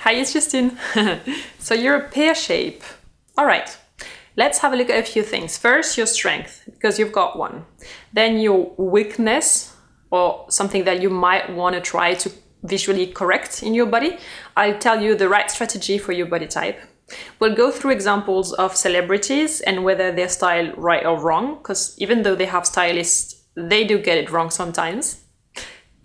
Hi, it's Justine. So you're a pear shape. All right, let's have a look at a few things. First, your strength, because you've got one. Then your weakness, or something that you might want to try to visually correct in your body. I'll tell you the right strategy for your body type. We'll go through examples of celebrities and whether their style right or wrong, because even though they have stylists, they do get it wrong sometimes.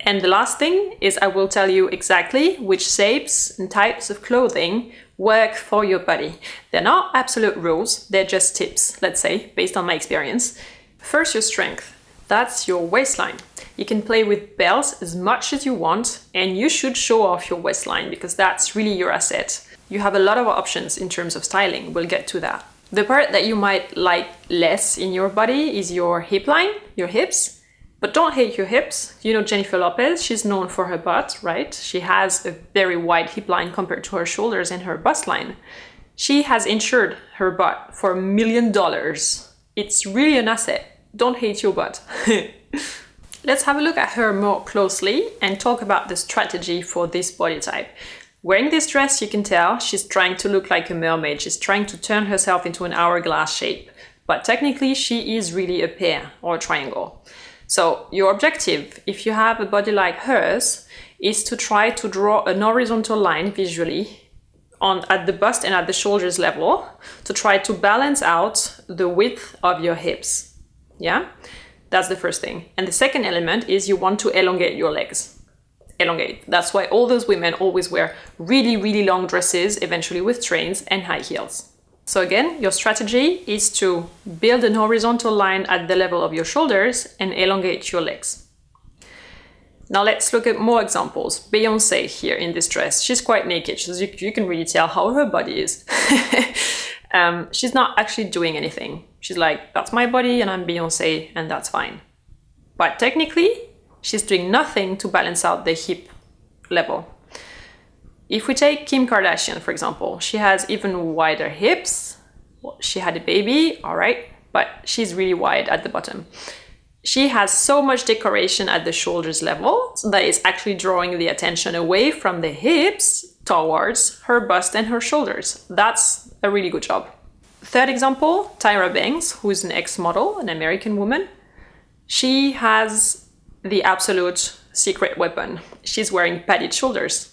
And the last thing is I will tell you exactly which shapes and types of clothing work for your body. They're not absolute rules, they're just tips, let's say, based on my experience. First, your strength. That's your waistline. You can play with belts as much as you want, and you should show off your waistline because that's really your asset. You have a lot of options in terms of styling, we'll get to that. The part that you might like less in your body is your hip line, your hips. But don't hate your hips. You know Jennifer Lopez, she's known for her butt, right? She has a very wide hip line compared to her shoulders and her bust line. She has insured her butt for $1 million. It's really an asset. Don't hate your butt. Let's have a look at her more closely and talk about the strategy for this body type. Wearing this dress, you can tell she's trying to look like a mermaid. She's trying to turn herself into an hourglass shape. But technically, she is really a pear or a triangle. So your objective, if you have a body like hers, is to try to draw an horizontal line visually at the bust and at the shoulders level to try to balance out the width of your hips. Yeah, that's the first thing. And the second element is you want to elongate your legs. Elongate. That's why all those women always wear really, really long dresses, eventually with trains and high heels. So again, your strategy is to build an horizontal line at the level of your shoulders and elongate your legs. Now let's look at more examples. Beyonce here in this dress, she's quite naked, so you can really tell how her body is. She's not actually doing anything. She's like, that's my body and I'm Beyonce and that's fine. But technically, she's doing nothing to balance out the hip level. If we take Kim Kardashian, for example, she has even wider hips. She had a baby, all right, but she's really wide at the bottom. She has so much decoration at the shoulders level that it's actually drawing the attention away from the hips towards her bust and her shoulders. That's a really good job. Third example, Tyra Banks, who is an ex-model, an American woman. She has the absolute secret weapon. She's wearing padded shoulders.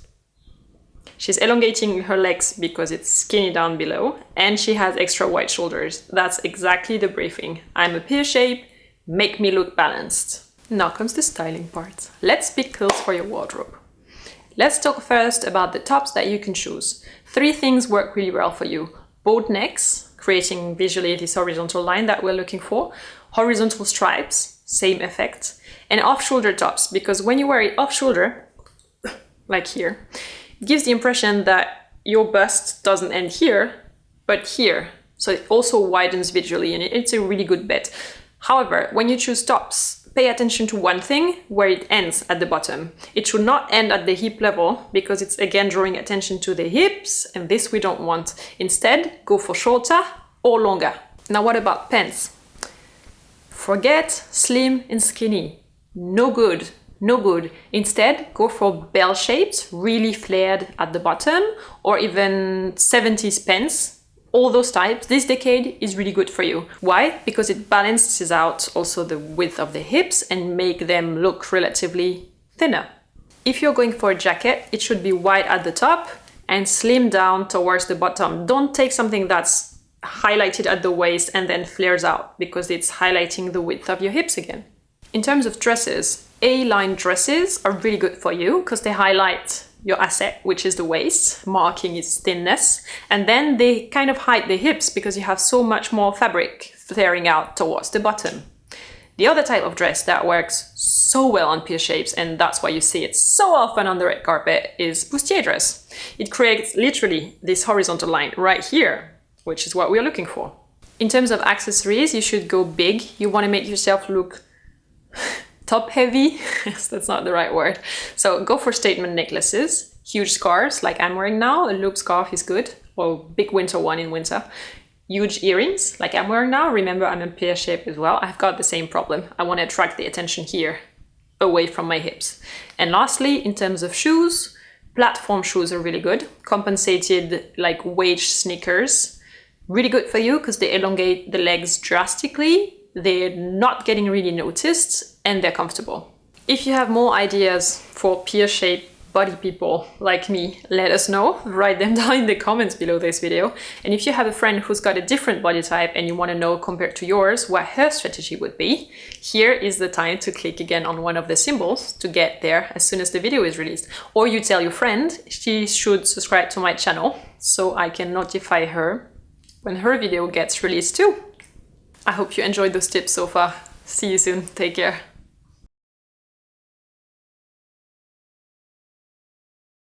She's elongating her legs because it's skinny down below, and she has extra wide shoulders. That's exactly the briefing. I'm a pear shape, make me look balanced. Now comes the styling part. Let's pick clothes for your wardrobe. Let's talk first about the tops that you can choose. 3 things work really well for you. Boat necks, creating visually this horizontal line that we're looking for. Horizontal stripes, same effect. And off-shoulder tops, because when you wear it off-shoulder, like here, it gives the impression that your bust doesn't end here, but here. So it also widens visually, and it's a really good bet. However, when you choose tops, pay attention to one thing, where it ends at the bottom. It should not end at the hip level, because it's again drawing attention to the hips, and this we don't want. Instead, go for shorter or longer. Now what about pants? Forget slim and skinny. No good. No good. Instead, go for bell shaped, really flared at the bottom, or even 70s pants. All those types, this decade is really good for you. Why? Because it balances out also the width of the hips and make them look relatively thinner. If you're going for a jacket, it should be wide at the top and slim down towards the bottom. Don't take something that's highlighted at the waist and then flares out, because it's highlighting the width of your hips again. In terms of dresses, A-line dresses are really good for you because they highlight your asset, which is the waist, marking its thinness. And then they kind of hide the hips because you have so much more fabric flaring out towards the bottom. The other type of dress that works so well on pear shapes, and that's why you see it so often on the red carpet, is bustier dress. It creates literally this horizontal line right here, which is what we're looking for. In terms of accessories, you should go big. You want to make yourself look top heavy. Yes, that's not the right word. So go for statement necklaces, huge scarves like I'm wearing now. A loop scarf is good, or big winter one in winter. Huge earrings like I'm wearing now. Remember, I'm in pear shape as well. I've got the same problem. I want to attract the attention here away from my hips. And lastly, in terms of shoes, Platform shoes are really good. Compensated like wedge sneakers, really good for you because they elongate the legs drastically. They're not getting really noticed and they're comfortable. If you have more ideas for pear-shaped body people like me, let us know. Write them down in the comments below this video. And if you have a friend who's got a different body type and you want to know compared to yours what her strategy would be, here is the time to click again on one of the symbols to get there as soon as the video is released. Or you tell your friend she should subscribe to my channel so I can notify her when her video gets released too. I hope you enjoyed those tips so far. See you soon. Take care.